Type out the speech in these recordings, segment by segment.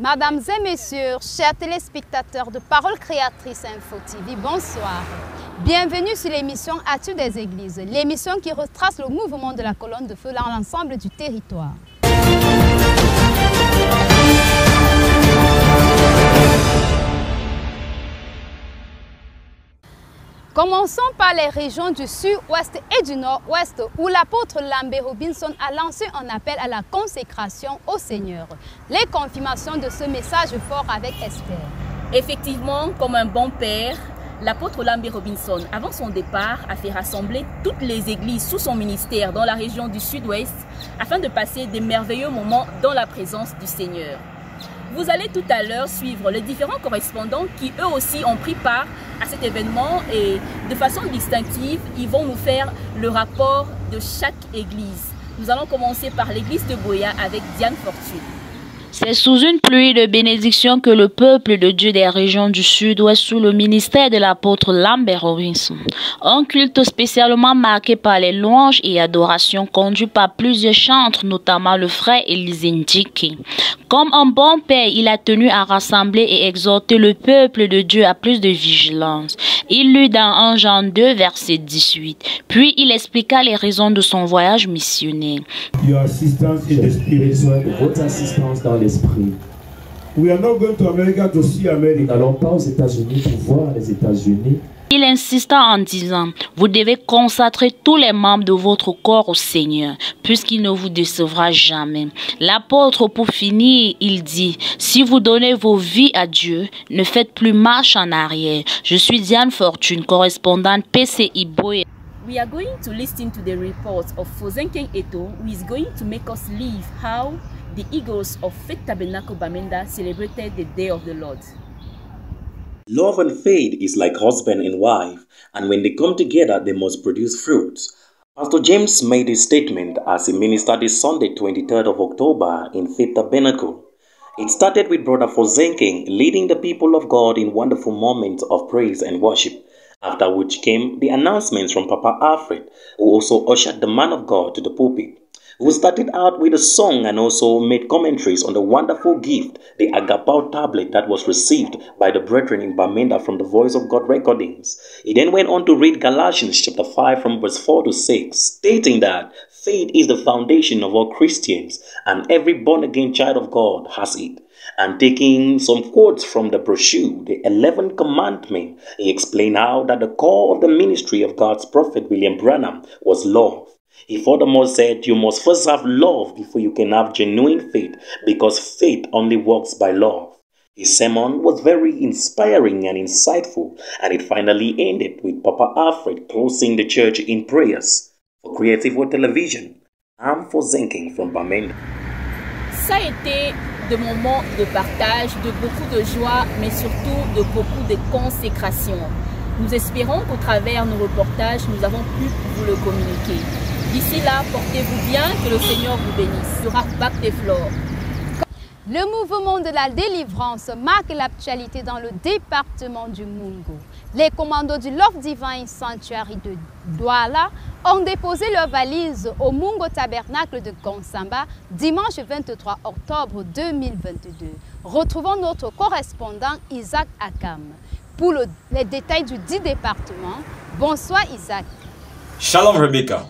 Mesdames et messieurs, chers téléspectateurs de Parole Créatrice Info TV, bonsoir. Bienvenue sur l'émission As-tu des églises, l'émission qui retrace le mouvement de la colonne de feu dans l'ensemble du territoire. Commençons par les régions du sud-ouest et du nord-ouest où l'apôtre Lambert Robinson a lancé un appel à la consécration au Seigneur. Les confirmations de ce message fort avec Esther. Effectivement, comme un bon père, l'apôtre Lambert Robinson, avant son départ, a fait rassembler toutes les églises sous son ministère dans la région du sud-ouest afin de passer des merveilleux moments dans la présence du Seigneur. Vous allez tout à l'heure suivre les différents correspondants qui eux aussi ont pris part à cet événement et de façon distinctive, ils vont nous faire le rapport de chaque église. Nous allons commencer par l'église de Boya avec Diane Fortune. C'est sous une pluie de bénédictions que le peuple de Dieu des régions du Sud-Ouest sous le ministère de l'apôtre Lambert Robinson. Un culte spécialement marqué par les louanges et adorations conduit par plusieurs chantres, notamment le frère Élisée Ndjiki. Comme un bon père, il a tenu à rassembler et exhorter le peuple de Dieu à plus de vigilance. Il lut dans 1 Jean 2, verset 18. Puis il expliqua les raisons de son voyage missionnaire. Your assistance in the spirit. Besoin de votre assistance dans l'esprit. We are not going to America to see Nous America. n'allons pas aux États-Unis pour voir les États-Unis. Il insista en disant, vous devez consacrer tous les membres de votre corps au Seigneur, puisqu'il ne vous décevra jamais. L'apôtre, pour finir, il dit, si vous donnez vos vies à Dieu, ne faites plus marche en arrière. Je suis Diane Fortune, correspondante PCI Boya. We are going to listen to the report of Fozenkeng Eto, who is going to make us live how the Eagles of Faith Tabernacle Bamenda celebrated the Day of the Lord. Love and faith is like husband and wife, and when they come together, they must produce fruits. Pastor James made his statement as he ministered this Sunday, 23rd of October in Faith Tabernacle. It started with Brother Fozenkeng leading the people of God in wonderful moments of praise and worship, after which came the announcements from Papa Alfred, who also ushered the man of God to the pulpit, who started out with a song and also made commentaries on the wonderful gift, the Agapao tablet that was received by the brethren in Bamenda from the Voice of God recordings. He then went on to read Galatians chapter 5 from verse 4 to 6, stating that faith is the foundation of all Christians and every born-again child of God has it. And taking some quotes from the brochure, the 11th commandment, he explained how that the core of the ministry of God's prophet William Branham was love. He furthermore said you must first have love before you can have genuine faith, because faith only works by love. His sermon was very inspiring and insightful, and it finally ended with Papa Alfred closing the church in prayers. For Creative World Television, I'm Fozenkeng from Bamenda. Ça a été de moments de partage, de beaucoup de joie, mais surtout de beaucoup de consécration. Nous espérons qu'au travers nos reportages, nous avons pu vous le communiquer. D'ici là, portez-vous bien, que le Seigneur vous bénisse. Sur Arbac des Flores. Le mouvement de la délivrance marque l'actualité dans le département du Mungo. Les commandos du Love Divine Sanctuary de Douala ont déposé leurs valises au Mungo Tabernacle de Konsamba dimanche 23 octobre 2022. Retrouvons notre correspondant Isaac Akam pour les détails du 10 département. Bonsoir Isaac. Shalom Rebecca.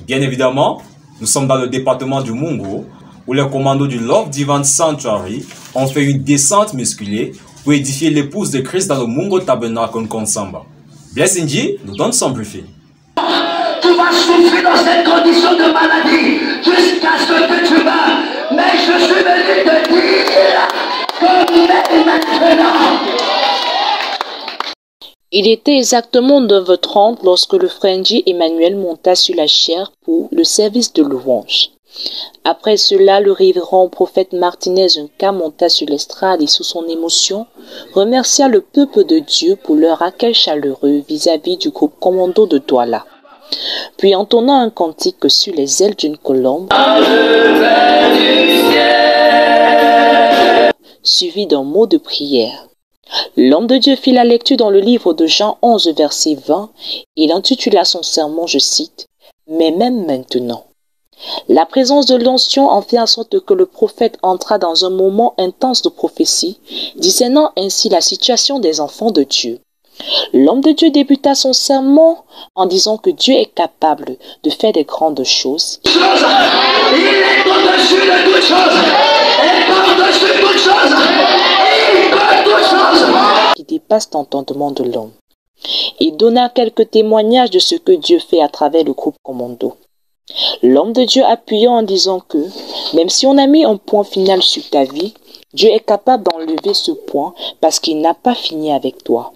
Bien évidemment, nous sommes dans le département du Mungo où les commandos du Love Divine Sanctuary ont fait une descente musculée pour édifier l'épouse de Christ dans le Mungo Tabernacle Konsamba. Blessing nous donne son briefing. Tu vas souffrir dans cette condition de maladie jusqu'à ce que tu meurs. Mais je suis venu te dire que maintenant. Il était exactement 9h30 lorsque le frère Emmanuel monta sur la chaire pour le service de louange. Après cela, le révérend prophète Martinez Nka monta sur l'estrade et sous son émotion, remercia le peuple de Dieu pour leur accueil chaleureux vis-à-vis du groupe commando de Douala. Puis entonnant un cantique sur les ailes d'une colombe, suivi d'un mot de prière. L'homme de Dieu fit la lecture dans le livre de Jean 11, verset 20. Il intitula son sermon, je cite, « Mais même maintenant ». La présence de l'onction en fit en sorte que le prophète entra dans un moment intense de prophétie, discernant ainsi la situation des enfants de Dieu. L'homme de Dieu débuta son sermon en disant que Dieu est capable de faire des grandes choses. Il est au-dessus de toutes choses et par-dessus toutes choses. Il peut toutes choses. Qui dépasse l'entendement de l'homme. Il donna quelques témoignages de ce que Dieu fait à travers le groupe Commando. L'homme de Dieu appuya en disant que, même si on a mis un point final sur ta vie, Dieu est capable d'enlever ce point parce qu'il n'a pas fini avec toi.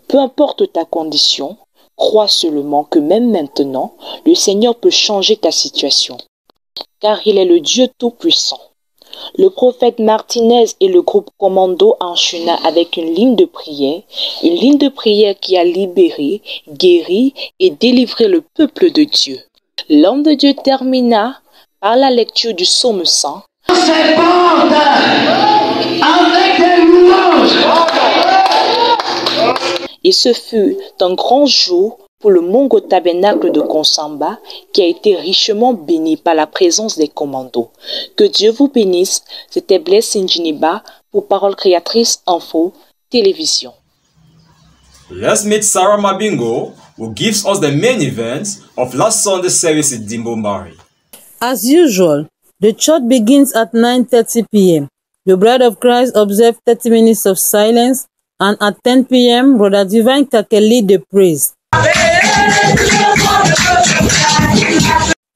Peu importe ta condition, crois seulement que même maintenant, le Seigneur peut changer ta situation, car il est le Dieu Tout-Puissant. Le prophète Martinez et le groupe Commando enchaîna avec une ligne de prière qui a libéré, guéri et délivré le peuple de Dieu. L'homme de Dieu termina par la lecture du psaume 100. Ces portes avec des louanges. Et ce fut un grand jour pour le Mongo Tabernacle de Konsamba qui a été richement béni par la présence des commandos. Que Dieu vous bénisse. C'était Blaise Njiniba pour Parole Créatrice Info Télévision. Let's meet Sarah Mabingo, who gives us the main events of last Sunday's service at Dimbombari. As usual, the church begins at 9:30 p.m. The Bride of Christ observed 30 minutes of silence, and at 10 p.m., Brother Divine Kake lead the praise.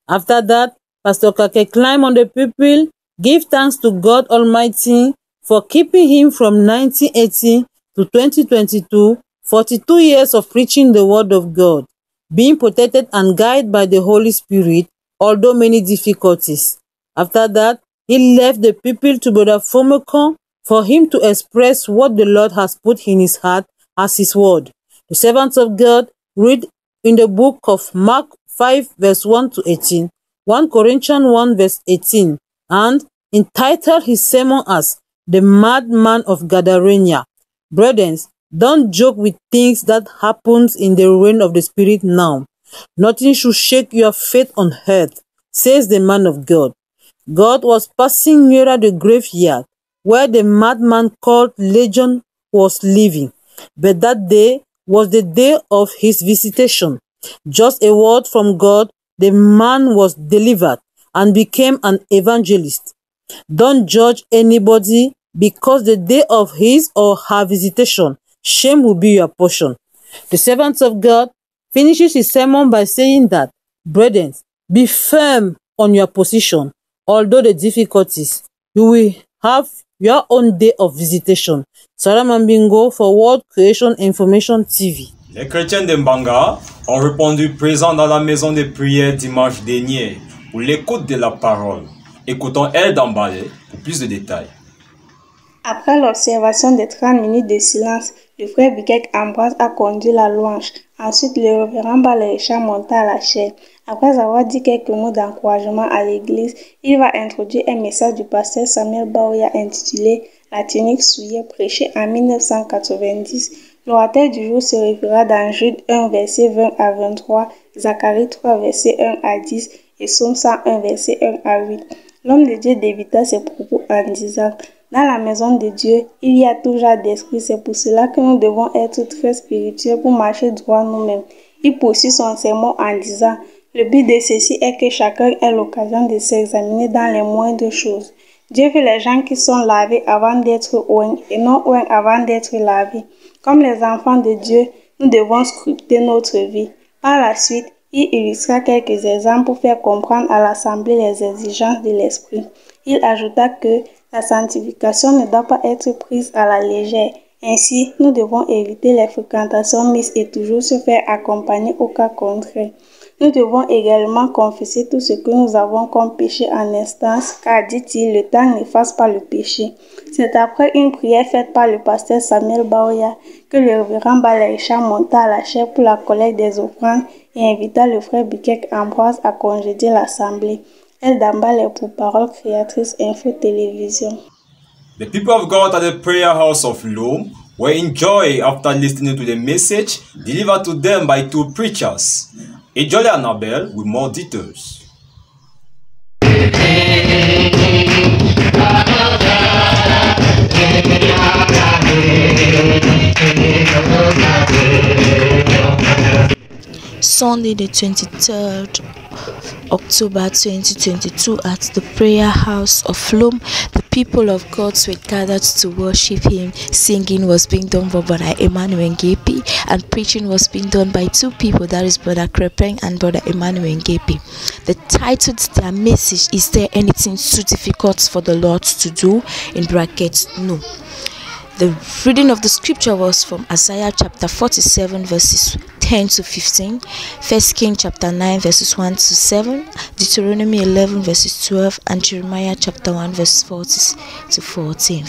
After that, Pastor Kake climb on the pulpit, give thanks to God Almighty for keeping him from 1980 to 2022, 42 years of preaching the word of God, being protected and guided by the Holy Spirit, although many difficulties. After that, he left the pulpit to Brother Fomekon for him to express what the Lord has put in his heart as his word. The servants of God read in the book of Mark 5 verse 1 to 18, 1 Corinthians 1 verse 18, and entitled his sermon as The Madman of Gadarena. Brethren, don't joke with things that happens in the realm of the Spirit now. Nothing should shake your faith on earth, says the man of God. God was passing nearer the graveyard where the madman called Legion was living, but that day was the day of his visitation. Just a word from God, the man was delivered and became an evangelist. Don't judge anybody because the day of his or her visitation, shame will be your portion. The servant of God finishes his sermon by saying that, brethren, be firm on your position. Although the difficulties, you will have your own day of visitation. Sarah Mambingo for World Creation Information TV. Les chrétiens de Mbanga ont répondu présents dans la maison de prière dimanche dernier pour l'écoute de la parole. Écoutons Elle d'Ambalé pour plus de détails. Après l'observation des 30 minutes de silence, le frère Bikek Ambroise a conduit la louange. Ensuite, le révérend Balaïcha monta à la chaire. Après avoir dit quelques mots d'encouragement à l'église, il va introduire un message du pasteur Samuel Baoya intitulé « La tunique souillée » prêché en 1990. L'orateur du jour se référera dans Jude 1, verset 20 à 23, Zacharie 3, verset 1 à 10 et Psaume 101, verset 1 à 8. L'homme de Dieu débita ses propos en disant « Dans la maison de Dieu, il y a tout genre d'esprit, c'est pour cela que nous devons être très spirituels pour marcher droit nous-mêmes. » Il poursuit son sermon en disant « Le but de ceci est que chacun ait l'occasion de s'examiner dans les moindres choses. Dieu veut les gens qui sont lavés avant d'être oints et non oints avant d'être lavés. Comme les enfants de Dieu, nous devons scruter notre vie. » Par la suite, il illustra quelques exemples pour faire comprendre à l'Assemblée les exigences de l'Esprit. Il ajouta que la sanctification ne doit pas être prise à la légère. Ainsi, nous devons éviter les fréquentations mixtes et toujours se faire accompagner au cas contraire. Nous devons également confesser tout ce que nous avons comme péché en instance, car, dit-il, le temps n'efface pas le péché. C'est après une prière faite par le pasteur Samuel Baoya que le révérend Balaïcha monta à la chaire pour la collecte des offrandes et invita le frère Bikek Ambroise à congédier l'assemblée. Elle d'Ambal est pour Parole Créatrice Info Télévision. The people of God at the prayer house of Loom were in joy after listening to the message delivered to them by two preachers. Ejole Annabelle with more details. Sunday, the 23rd October 2022, at the prayer house of Lom, the people of God were gathered to worship Him. Singing was being done by Brother Emmanuel Ngepi, and preaching was being done by two people, that is Brother Krepeng and Brother Emmanuel Ngepi. The title to their message, "Is there anything too difficult for the Lord to do?" In brackets, no. The reading of the scripture was from Isaiah chapter 47 verses 10 to 15, 1 Kings chapter 9 verses 1 to 7, Deuteronomy 11 verses 12, and Jeremiah chapter 1 verses 40 to 14.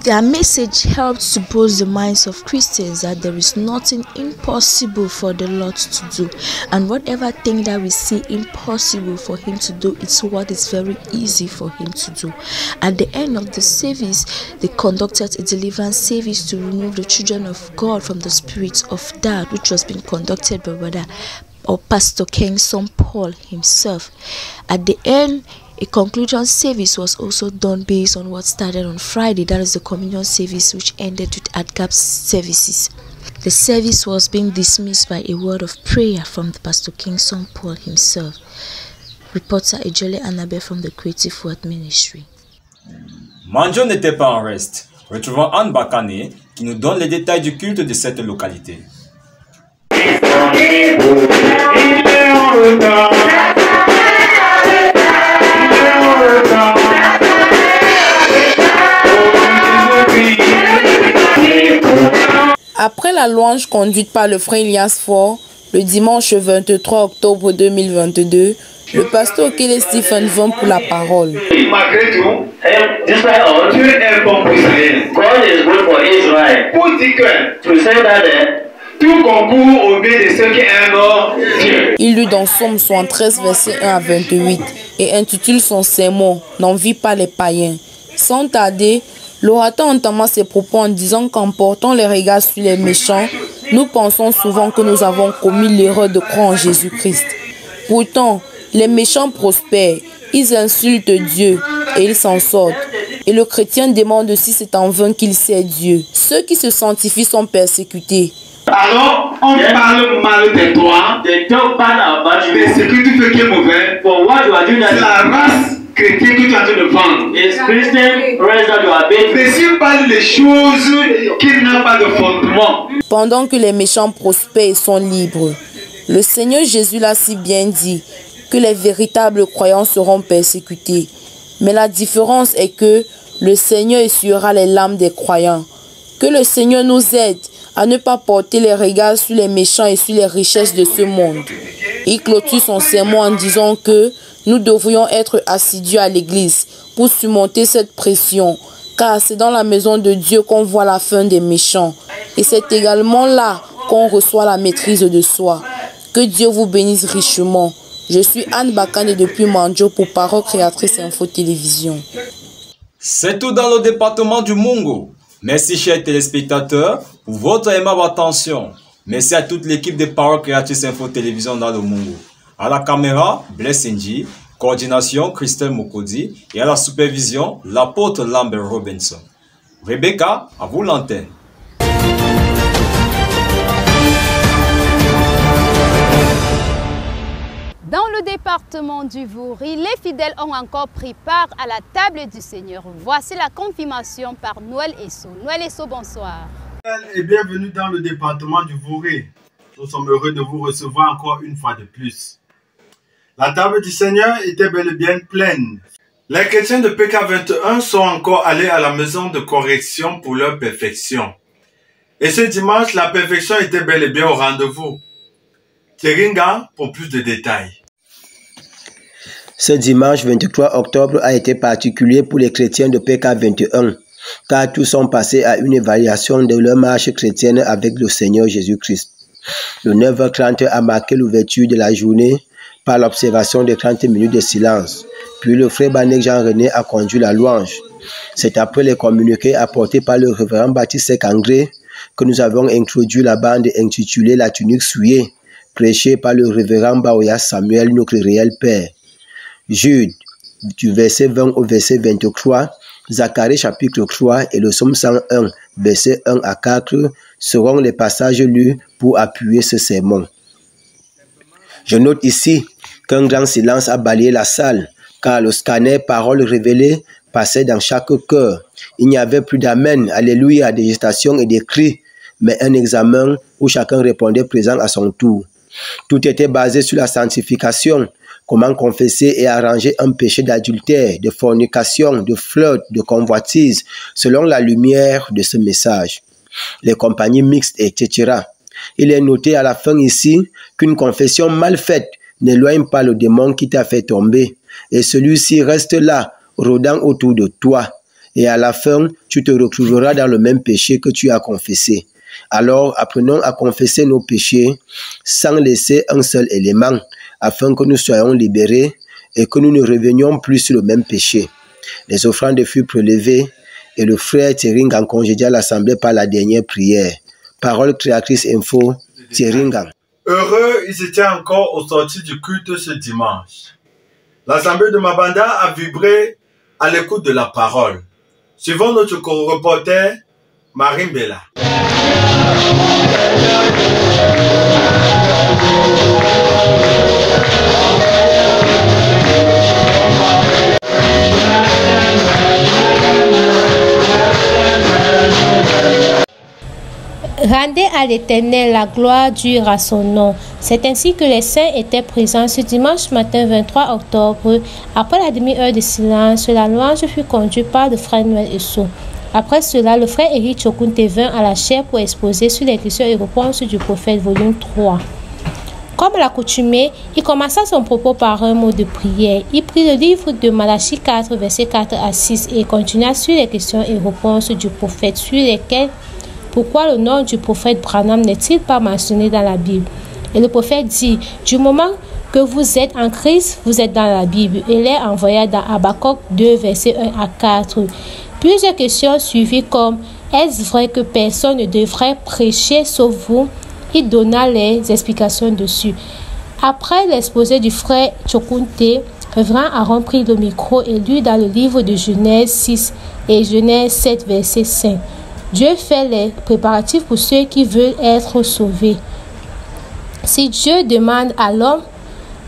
Their message helped to boost the minds of Christians that there is nothing impossible for the Lord to do, and whatever thing that we see impossible for Him to do, it's what is very easy for Him to do. At the end of the service, they conducted a deliverance service to remove the children of God from the spirit of doubt, which was being conducted by Pastor King Son Paul himself. At the end, a conclusion service was also done based on what started on Friday, that is the communion service, which ended with ADGAP services. The service was being dismissed by a word of prayer from the Pastor King Son Paul himself. Reporter Ejole Annabelle from the Creative Word Ministry. Manjo n'était pas en reste. Retrouvons Anne Bakane qui nous donne les détails du culte de cette localité. Après la louange conduite par le frère Elias Fort, le dimanche 23 octobre 2022, le pasteur Kelly Stephen vint pour la parole. Malgré tout, Dieu est bon pour Israël. God is good for Israel. Pour dire que, to say that, tout concourt au bien de ceux qui aiment Dieu. Il lut dans Somme 73, versets 1 à 28, et intitule son sermon « N'envie pas les païens ». Sans tarder, l'orateur entama ses propos en disant qu'en portant les regards sur les méchants, nous pensons souvent que nous avons commis l'erreur de croire en Jésus-Christ. Pourtant, les méchants prospèrent, ils insultent Dieu et ils s'en sortent. Et le chrétien demande si c'est en vain qu'il sait Dieu. Ceux qui se sanctifient sont persécutés. Alors, on parle mal de toi, de ce que tu fais qui est mauvais, c'est la race chrétienne que tu es en train de vendre. Mais si on parle des choses qui n'ont pas de fondement. Pendant que les méchants prospèrent et sont libres, le Seigneur Jésus l'a si bien dit que les véritables croyants seront persécutés. Mais la différence est que le Seigneur essuiera les larmes des croyants. Que le Seigneur nous aide à ne pas porter les regards sur les méchants et sur les richesses de ce monde. Il clôture son sermon en disant que nous devrions être assidus à l'église pour surmonter cette pression, car c'est dans la maison de Dieu qu'on voit la fin des méchants. Et c'est également là qu'on reçoit la maîtrise de soi. Que Dieu vous bénisse richement. Je suis Anne Bakane depuis Manjo pour Parole Créatrice Info Télévision. C'est tout dans le département du Mungo. Merci chers téléspectateurs pour votre aimable attention. Merci à toute l'équipe de Parole Créatrice Info Télévision dans le Mungo. À la caméra, Bless Nji, coordination, Christelle Mokodi, et à la supervision, l'apôtre Lambert Robinson. Rebecca, à vous l'antenne. Dans le département du Vouri, les fidèles ont encore pris part à la table du Seigneur. Voici la confirmation par Noël Esso. Noël Esso, bonsoir. Et bienvenue dans le département du Vouri. Nous sommes heureux de vous recevoir encore une fois de plus. La table du Seigneur était bel et bien pleine. Les chrétiens de PK21 sont encore allés à la maison de correction pour leur perfection. Et ce dimanche, la perfection était bel et bien au rendez-vous. Teringa pour plus de détails. Ce dimanche 23 octobre a été particulier pour les chrétiens de PK21, car tous sont passés à une évaluation de leur marche chrétienne avec le Seigneur Jésus-Christ. Le 9h30 a marqué l'ouverture de la journée par l'observation de 30 minutes de silence. Puis le frère Banek Jean-René a conduit la louange. C'est après les communiqués apportés par le révérend Baptiste Sekangré que nous avons introduit la bande intitulée La tunique souillée, prêchée par le révérend Baoya Samuel, notre réel Père. Jude, du verset 20 au verset 23, Zacharie chapitre 3 et le psaume 101, verset 1 à 4, seront les passages lus pour appuyer ce sermon. Je note ici qu'un grand silence a balayé la salle, car le scanner Paroles révélées passait dans chaque cœur. Il n'y avait plus d'amen, alléluia, des gestations et des cris, mais un examen où chacun répondait présent à son tour. Tout était basé sur la sanctification, comment confesser et arranger un péché d'adultère, de fornication, de flirt, de convoitise, selon la lumière de ce message. Les compagnies mixtes, etc. Il est noté à la fin ici qu'une confession mal faite n'éloigne pas le démon qui t'a fait tomber, et celui-ci reste là, rôdant autour de toi, et à la fin, tu te retrouveras dans le même péché que tu as confessé. Alors, apprenons à confesser nos péchés sans laisser un seul élément, afin que nous soyons libérés et que nous ne revenions plus sur le même péché. Les offrandes furent prélevées et le frère Theringang congédia l'assemblée par la dernière prière. Parole créatrice info, Theringang. Heureux, ils étaient encore au sorti du culte ce dimanche. L'assemblée de Mabanda a vibré à l'écoute de la parole. Suivons notre co-reporter, Marine Bella. Rendez à l'Éternel la gloire dure à son nom. C'est ainsi que les saints étaient présents ce dimanche matin 23 octobre. Après la demi-heure de silence, la louange fut conduite par le frère Noël Esso. Après cela, le frère Eric Chokunte vint à la chaire pour exposer sur les questions et réponses du prophète, volume 3. Comme à l'accoutumée, il commença son propos par un mot de prière. Il prit le livre de Malachie 4, versets 4 à 6 et continua sur les questions et réponses du prophète sur lesquelles pourquoi le nom du prophète Branham n'est-il pas mentionné dans la Bible? Et le prophète dit, du moment que vous êtes en Christ, vous êtes dans la Bible. Et les envoya dans Habakkuk 2, versets 1 à 4. Plusieurs questions suivirent comme, est-ce vrai que personne ne devrait prêcher sauf vous? Il donna les explications dessus. Après l'exposé du frère Chokunte, Révérend Aaron prit le micro et lut dans le livre de Genèse 6 et Genèse 7, verset 5. Dieu fait les préparatifs pour ceux qui veulent être sauvés. Si Dieu demande à l'homme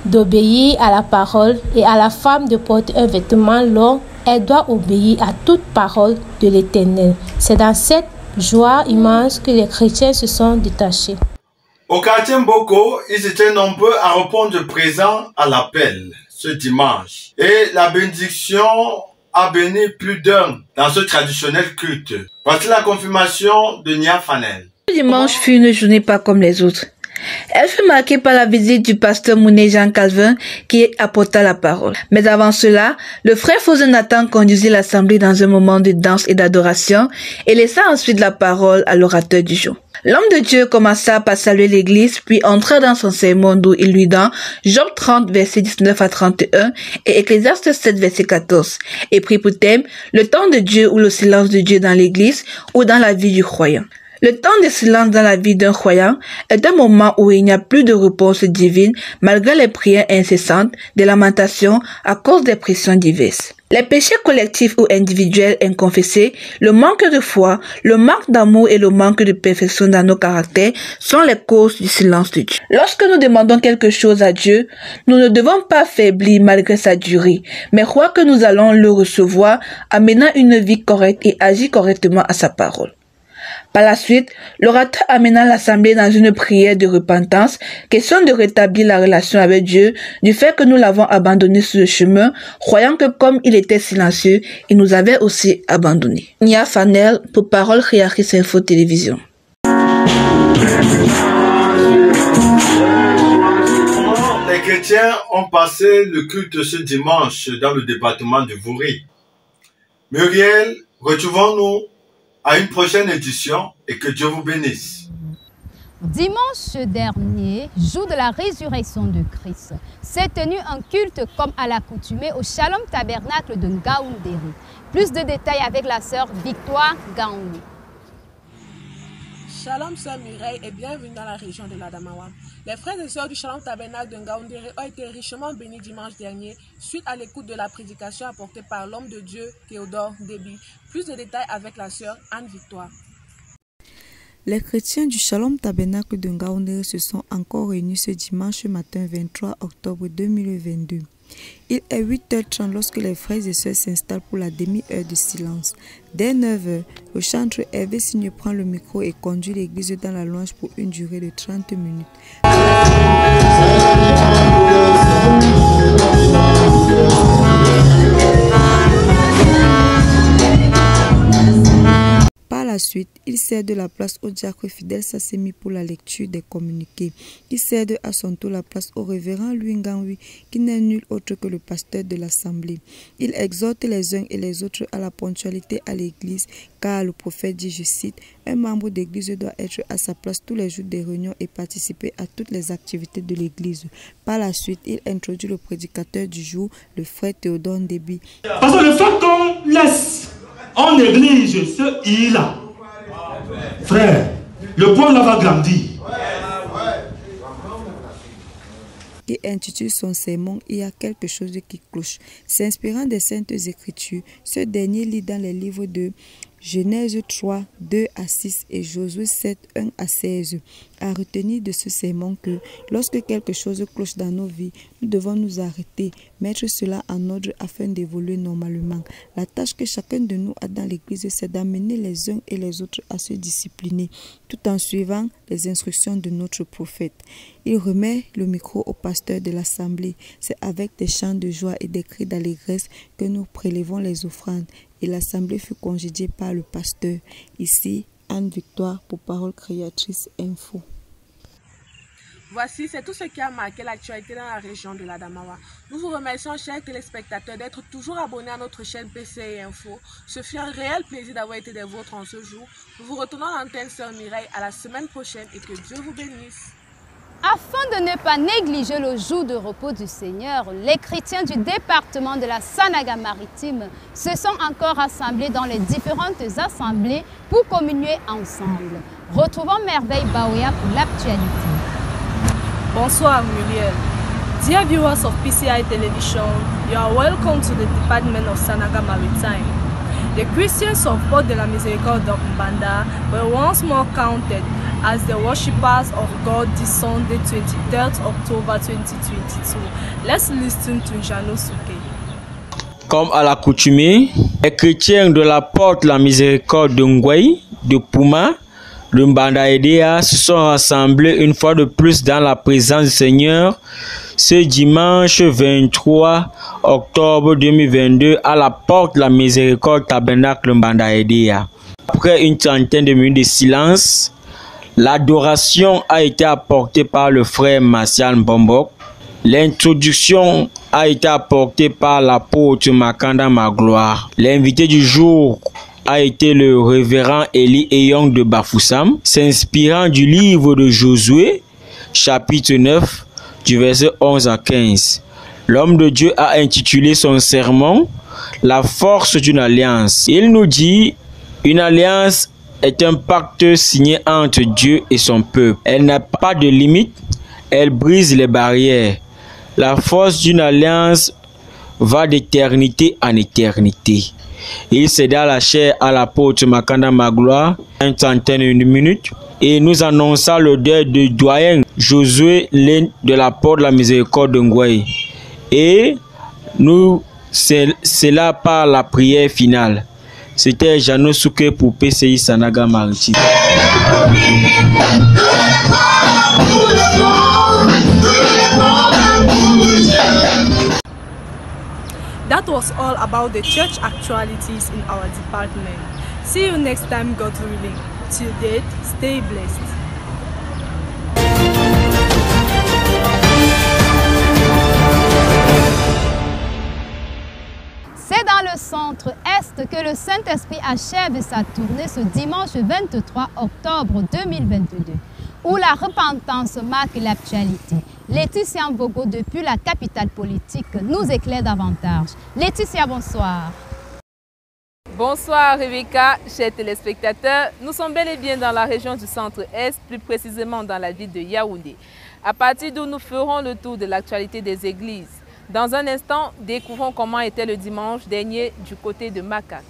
d'obéir à la parole et à la femme de porter un vêtement long, elle doit obéir à toute parole de l'Éternel. C'est dans cette joie immense que les chrétiens se sont détachés. Au quartier Mboko, ils étaient nombreux à répondre présent à l'appel ce dimanche. Et la bénédiction a béni plus d'un dans ce traditionnel culte. Voici la confirmation de Nia Fanel. Ce dimanche fut une journée pas comme les autres. Elle fut marquée par la visite du pasteur Mouné Jean Calvin qui apporta la parole. Mais avant cela, le frère Fosé Nathan conduisit l'assemblée dans un moment de danse et d'adoration et laissa ensuite la parole à l'orateur du jour. L'homme de Dieu commença par saluer l'église, puis entra dans son sermon d'où il lui donne Job 30, versets 19 à 31 et Ecclésiaste 7, verset 14, et prit pour thème le temps de Dieu ou le silence de Dieu dans l'église ou dans la vie du croyant. Le temps de silence dans la vie d'un croyant est un moment où il n'y a plus de réponse divine malgré les prières incessantes, des lamentations à cause des pressions diverses. Les péchés collectifs ou individuels inconfessés, le manque de foi, le manque d'amour et le manque de perfection dans nos caractères sont les causes du silence de Dieu. Lorsque nous demandons quelque chose à Dieu, nous ne devons pas faiblir malgré sa durée, mais croire que nous allons le recevoir en menant une vie correcte et agir correctement à sa parole. Par la suite, l'orateur amena l'assemblée dans une prière de repentance, question de rétablir la relation avec Dieu, du fait que nous l'avons abandonné sur le chemin, croyant que comme il était silencieux, il nous avait aussi abandonnés. Nia Fanel pour Parole Créatrice Info Télévision. Les chrétiens ont passé le culte ce dimanche dans le département du Vouri. Muriel, retrouvons-nous à une prochaine édition et que Dieu vous bénisse. Dimanche dernier, jour de la résurrection de Christ, s'est tenu un culte comme à l'accoutumée au Shalom Tabernacle de Ngaoundéré. Plus de détails avec la sœur Victoire Gaoundé. Shalom sœur Mireille et bienvenue dans la région de l'Adamawa. Les frères et sœurs du Shalom Tabernacle de Ngaoundéré ont été richement bénis dimanche dernier suite à l'écoute de la prédication apportée par l'homme de Dieu Théodore Déby. Plus de détails avec la sœur Anne Victoire. Les chrétiens du Shalom Tabernacle de Ngaoundéré se sont encore réunis ce dimanche matin 23 octobre 2022. Il est 8h30 lorsque les frères et sœurs s'installent pour la demi-heure de silence. Dès 9h, le chantre Hervé Signe prend le micro et conduit l'église dans la louange pour une durée de 30 minutes. Par la suite, il cède la place au diacre Fidèle Sassemi pour la lecture des communiqués. Il cède à son tour la place au révérend Louis Ngaoui, qui n'est nul autre que le pasteur de l'Assemblée. Il exhorte les uns et les autres à la ponctualité à l'église, car le prophète dit, je cite, « Un membre d'église doit être à sa place tous les jours des réunions et participer à toutes les activités de l'église. » Par la suite, il introduit le prédicateur du jour, le frère Théodore Ndébi. Parce que le fait qu'on laisse en néglige ce il-là, frère, le point là va grandir. Qui intitule son sermon « Il y a quelque chose qui cloche ». S'inspirant des Saintes Écritures, ce dernier lit dans les livres de Genèse 3, 2 à 6 et Josué 7, 1 à 16. À retenir de ce sermon que lorsque quelque chose cloche dans nos vies, nous devons nous arrêter, mettre cela en ordre afin d'évoluer normalement. La tâche que chacun de nous a dans l'église, c'est d'amener les uns et les autres à se discipliner, tout en suivant les instructions de notre prophète. Il remet le micro au pasteur de l'Assemblée. C'est avec des chants de joie et des cris d'allégresse que nous prélevons les offrandes. Et l'Assemblée fut congédiée par le pasteur. Ici, Anne Victoire pour Parole Créatrice Info. Voici, c'est tout ce qui a marqué l'actualité dans la région de l'Adamawa. Nous vous remercions, chers téléspectateurs, d'être toujours abonnés à notre chaîne PCI Info. Ce fut un réel plaisir d'avoir été des vôtres en ce jour. Nous vous retournons à l'antenne Sœur Mireille à la semaine prochaine et que Dieu vous bénisse. Afin de ne pas négliger le jour de repos du Seigneur, les chrétiens du département de la Sanaga-Maritime se sont encore rassemblés dans les différentes assemblées pour communier ensemble. Retrouvons Merveille Baouya pour l'actualité. Bonsoir Muriel. Dear viewers of PCI Television, you are welcome to the Department of Sanaga Maritime. The Christians of Port de la Miséricorde of Mbanda were once more counted as the worshippers of God this Sunday, 23rd October 2022. Let's listen to Jano Souké. Comme à l'accoutumée, les chrétiens de la Porte de la Miséricorde de Ngwei, de Pouma, de Mbanda Edea se sont rassemblés une fois de plus dans la présence du Seigneur ce dimanche 23 octobre 2022 à la Porte de la Miséricorde Tabernacle Mbanda Edea. Après une trentaine de minutes de silence, l'adoration a été apportée par le frère Martial Bombok. L'introduction a été apportée par l'apôtre Makanda Magloire. L'invité du jour a été le révérend Eli Eyong de Bafoussam, s'inspirant du livre de Josué, chapitre 9, du verset 11 à 15. L'homme de Dieu a intitulé son sermon « La force d'une alliance ». Il nous dit « Une alliance est un pacte signé entre Dieu et son peuple. Elle n'a pas de limite, elle brise les barrières. La force d'une alliance va d'éternité en éternité. » Il céda la chair à l'apôtre Makanda Magloire, une trentaine de minutes, et nous annonça le deuil de doyen Josué Lane de la Porte de la Miséricorde de Ngwei. Et nous, c'est là par la prière finale. C'était Jano Souké pour PCI Sanaga Maritime. That was all about the church actualities in our department. See you next time, God willing. Till then, stay blessed. C'est dans le centre-est que le Saint-Esprit achève sa tournée ce dimanche 23 octobre 2022, où la repentance marque l'actualité. Laetitia Mbogo, depuis la capitale politique, nous éclaire davantage. Laetitia, bonsoir. Bonsoir Rebecca, chers téléspectateurs. Nous sommes bel et bien dans la région du centre-est, plus précisément dans la ville de Yaoundé, à partir d'où nous ferons le tour de l'actualité des églises. Dans un instant, découvrons comment était le dimanche dernier du côté de Makak.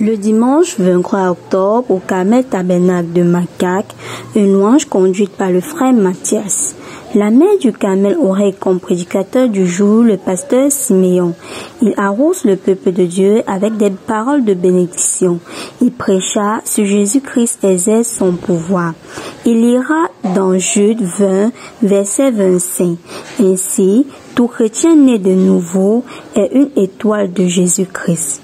Le dimanche 23 octobre, au Carmel Tabernacle de Macaque, une louange conduite par le frère Mathias. La mère du Carmel aurait comme prédicateur du jour le pasteur Siméon. Il arrose le peuple de Dieu avec des paroles de bénédiction. Il prêcha sur Jésus-Christ exerce son pouvoir. Il lira dans Jude 20, verset 25. Ainsi, tout chrétien né de nouveau est une étoile de Jésus-Christ.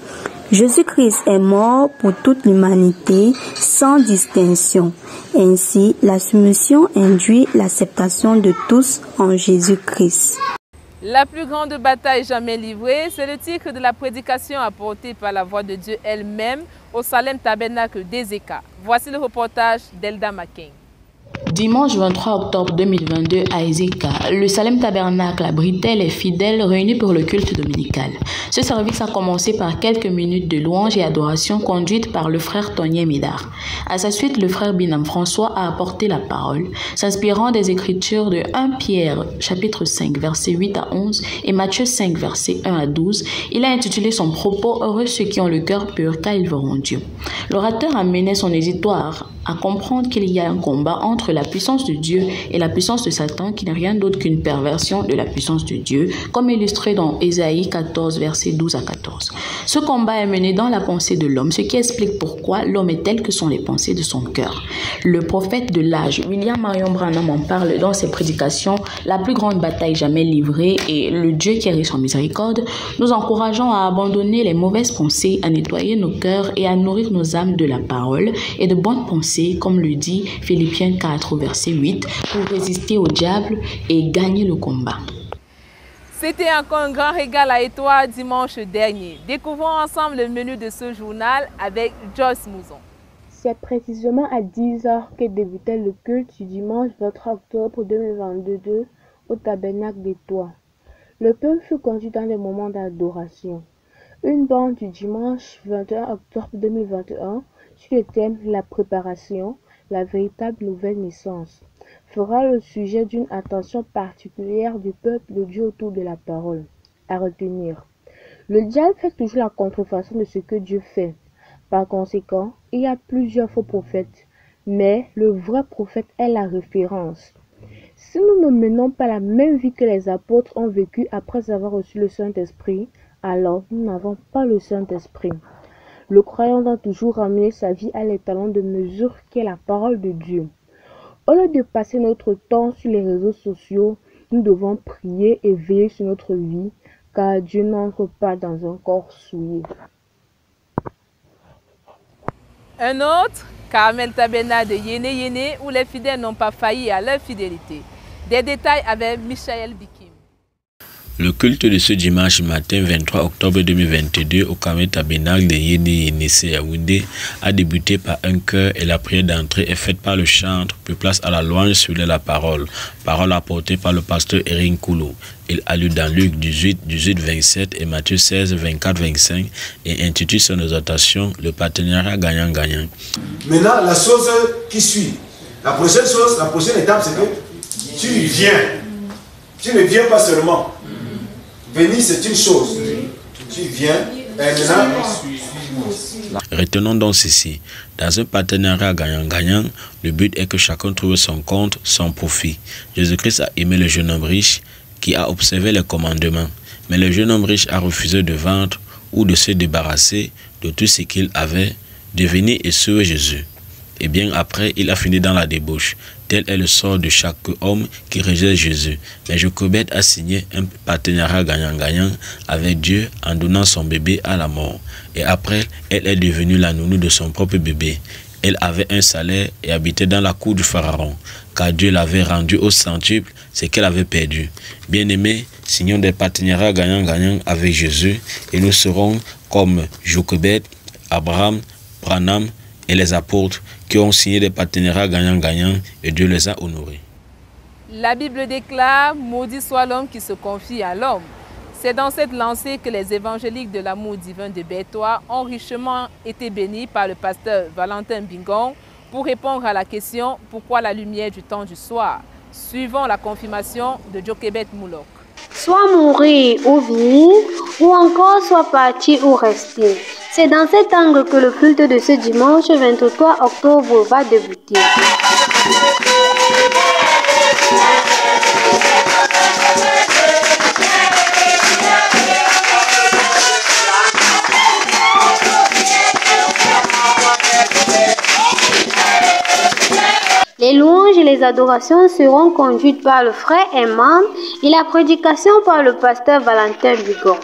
Jésus-Christ est mort pour toute l'humanité sans distinction. Ainsi, la soumission induit l'acceptation de tous en Jésus-Christ. La plus grande bataille jamais livrée, c'est le titre de la prédication apportée par la voix de Dieu elle-même au Salem Tabernacle d'Ezeka. Voici le reportage d'Elda Making. Dimanche 23 octobre 2022 à Ezeka, le Salem Tabernacle abritait les fidèles réunis pour le culte dominical. Ce service a commencé par quelques minutes de louange et adoration conduites par le frère Tonien Médard. À sa suite, le frère Binam François a apporté la parole, s'inspirant des écritures de 1 Pierre chapitre 5 versets 8 à 11 et Matthieu 5 versets 1 à 12. Il a intitulé son propos « Heureux ceux qui ont le cœur pur car ils verront Dieu ». L'orateur a mené son auditoire à comprendre qu'il y a un combat entre la puissance de Dieu et la puissance de Satan qui n'est rien d'autre qu'une perversion de la puissance de Dieu, comme illustré dans Ésaïe 14, versets 12 à 14. Ce combat est mené dans la pensée de l'homme, ce qui explique pourquoi l'homme est tel que sont les pensées de son cœur. Le prophète de l'âge, William Marion Branham, en parle dans ses prédications, la plus grande bataille jamais livrée et le Dieu qui est riche en miséricorde, nous encourageons à abandonner les mauvaises pensées, à nettoyer nos cœurs et à nourrir nos âmes de la parole et de bonnes pensées, comme le dit Philippiens 4, verset 8, pour résister au diable et gagner le combat. C'était encore un grand régal à toi dimanche dernier. Découvrons ensemble le menu de ce journal avec Joyce Mouzon. C'est précisément à 10h que débutait le culte du dimanche 23 octobre 2022 au tabernacle des Toits. Le peuple fut conduit dans des moments d'adoration. Une bande du dimanche 21 octobre 2021 sur le thème « La préparation », la véritable nouvelle naissance, fera le sujet d'une attention particulière du peuple de Dieu autour de la parole. À retenir, le diable fait toujours la contrefaçon de ce que Dieu fait. Par conséquent, il y a plusieurs faux prophètes, mais le vrai prophète est la référence. Si nous ne menons pas la même vie que les apôtres ont vécu après avoir reçu le Saint-Esprit, alors nous n'avons pas le Saint-Esprit. Le croyant doit toujours ramener sa vie à l'étalon de mesure qu'est la parole de Dieu. Au lieu de passer notre temps sur les réseaux sociaux, nous devons prier et veiller sur notre vie, car Dieu n'entre pas dans un corps souillé. Un autre, Carmel Tabernacle de Yéné Yéné, où les fidèles n'ont pas failli à leur fidélité. Des détails avec Michael Bikim. Le culte de ce dimanche matin 23 octobre 2022 au Carmel Tabernacle de Yéné Yéné Yaoundé a débuté par un chœur et la prière d'entrée est faite par le chantre, puis place à la louange sur la parole. Parole apportée par le pasteur Erin Koulou. Il a lu dans Luc 18, 27 et Matthieu 16, 24, 25 et intitule son exhortation le partenariat gagnant-gagnant. Maintenant, la chose qui suit, la prochaine étape, c'est que tu viens. Tu ne viens pas seulement. Venir, c'est une chose. Tu viens, et maintenant... Retenons donc ceci. Dans un partenariat gagnant-gagnant, le but est que chacun trouve son compte, son profit. Jésus-Christ a aimé le jeune homme riche qui a observé les commandements. Mais le jeune homme riche a refusé de vendre ou de se débarrasser de tout ce qu'il avait, de venir et suivre Jésus. Et bien après, il a fini dans la débauche. Tel est le sort de chaque homme qui rejette Jésus. Mais Jochebed a signé un partenariat gagnant-gagnant avec Dieu en donnant son bébé à la mort. Et après, elle est devenue la nounou de son propre bébé. Elle avait un salaire et habitait dans la cour du Pharaon, car Dieu l'avait rendu au centuple ce qu'elle avait perdu. Bien-aimés, signons des partenariats gagnant-gagnant avec Jésus et nous serons comme Jochebed, Abraham, Branham et les apôtres qui ont signé des partenariats gagnant-gagnant et Dieu les a honorés. La Bible déclare « Maudit soit l'homme qui se confie à l'homme ». C'est dans cette lancée que les évangéliques de l'amour divin de Berthois ont richement été bénis par le pasteur Valentin Bingon pour répondre à la question « Pourquoi la lumière du temps du soir ?» suivant la confirmation de Jochebed Moulok. Soit mourir ou vivre, ou encore soit partir ou rester. C'est dans cet angle que le culte de ce dimanche 23 octobre va débuter. Les louanges et les adorations seront conduites par le frère Emman et la prédication par le pasteur Valentin Lugon.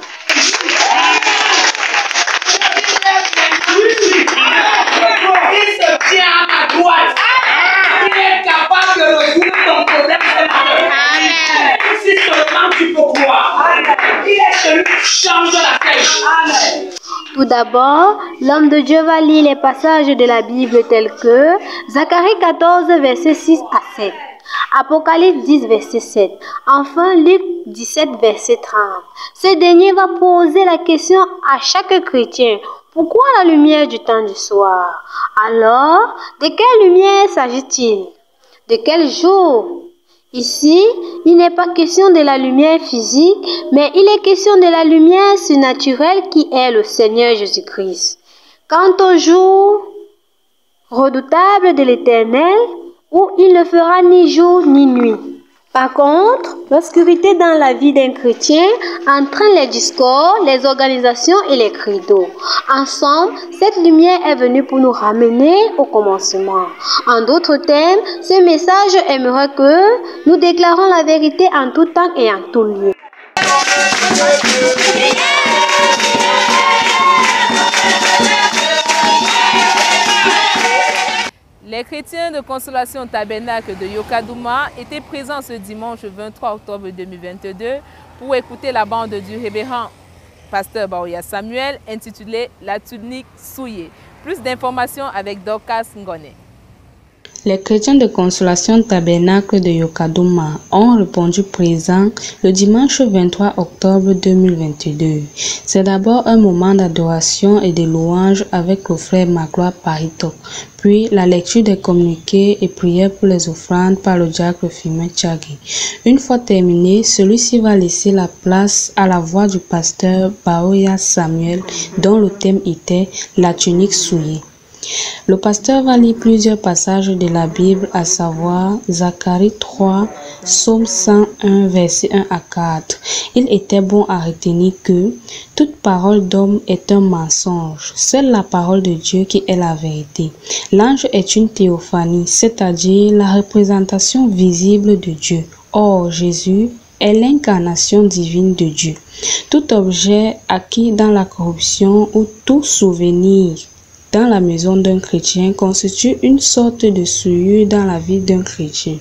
Tout d'abord, l'homme de Dieu va lire les passages de la Bible tels que Zacharie 14, versets 6 à 7, Apocalypse 10, verset 7, enfin Luc 17, verset 30. Ce dernier va poser la question à chaque chrétien. Pourquoi la lumière du temps du soir? Alors, de quelle lumière s'agit-il? De quel jour? Ici, il n'est pas question de la lumière physique, mais il est question de la lumière surnaturelle qui est le Seigneur Jésus-Christ. Quant au jour redoutable de l'Éternel, où il ne fera ni jour ni nuit. Par contre, l'obscurité dans la vie d'un chrétien entraîne les discords, les organisations et les credos. Ensemble, cette lumière est venue pour nous ramener au commencement. En d'autres termes, ce message aimerait que nous déclarons la vérité en tout temps et en tout lieu. Les chrétiens de Consolation Tabernacle de Yokadouma étaient présents ce dimanche 23 octobre 2022 pour écouter la bande du révérend pasteur Baoya Samuel intitulée La tunique souillée. Plus d'informations avec Dorcas Ngone. Les chrétiens de Consolation Tabernacle de Yokadouma ont répondu présent le dimanche 23 octobre 2022. C'est d'abord un moment d'adoration et de louange avec le frère Magloire Paritok, puis la lecture des communiqués et prières pour les offrandes par le diacre Firmin Tchagui. Une fois terminé, celui-ci va laisser la place à la voix du pasteur Baoya Samuel dont le thème était La tunique souillée. Le pasteur va lire plusieurs passages de la Bible, à savoir Zacharie 3, Psaume 101, versets 1 à 4. Il était bon à retenir que toute parole d'homme est un mensonge. Seule la parole de Dieu qui est la vérité. L'ange est une théophanie, c'est-à-dire la représentation visible de Dieu. Or, Jésus est l'incarnation divine de Dieu. Tout objet acquis dans la corruption ou tout souvenir dans la maison d'un chrétien constitue une sorte de souillure dans la vie d'un chrétien.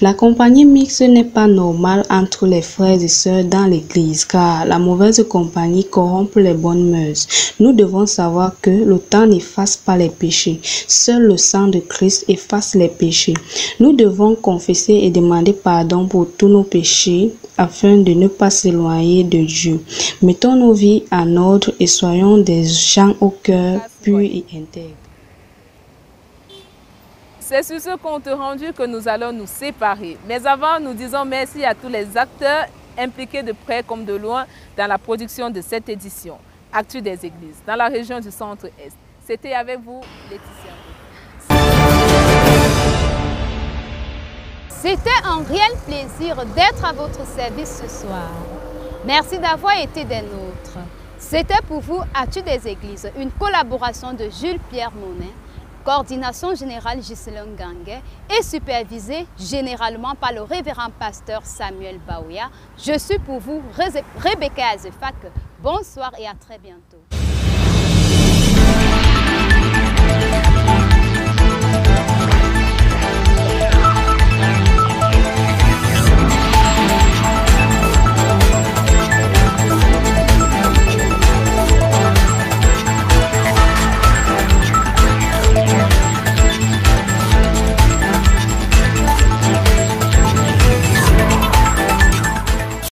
La compagnie mixte n'est pas normale entre les frères et sœurs dans l'église, car la mauvaise compagnie corrompt les bonnes mœurs. Nous devons savoir que le temps n'efface pas les péchés. Seul le sang de Christ efface les péchés. Nous devons confesser et demander pardon pour tous nos péchés afin de ne pas s'éloigner de Dieu. Mettons nos vies en ordre et soyons des gens au cœur pur et intègre. C'est sur ce compte rendu que nous allons nous séparer. Mais avant, nous disons merci à tous les acteurs impliqués de près comme de loin dans la production de cette édition. Actu des Églises, dans la région du Centre-Est. C'était avec vous, Laetitia. C'était un réel plaisir d'être à votre service ce soir. Merci d'avoir été des nôtres. C'était pour vous Actu des Églises, une collaboration de Jules-Pierre Monet, coordination générale Ghislaine Ganguet et supervisée généralement par le révérend pasteur Samuel Baoya. Je suis pour vous Rebecca Azefak. Bonsoir et à très bientôt.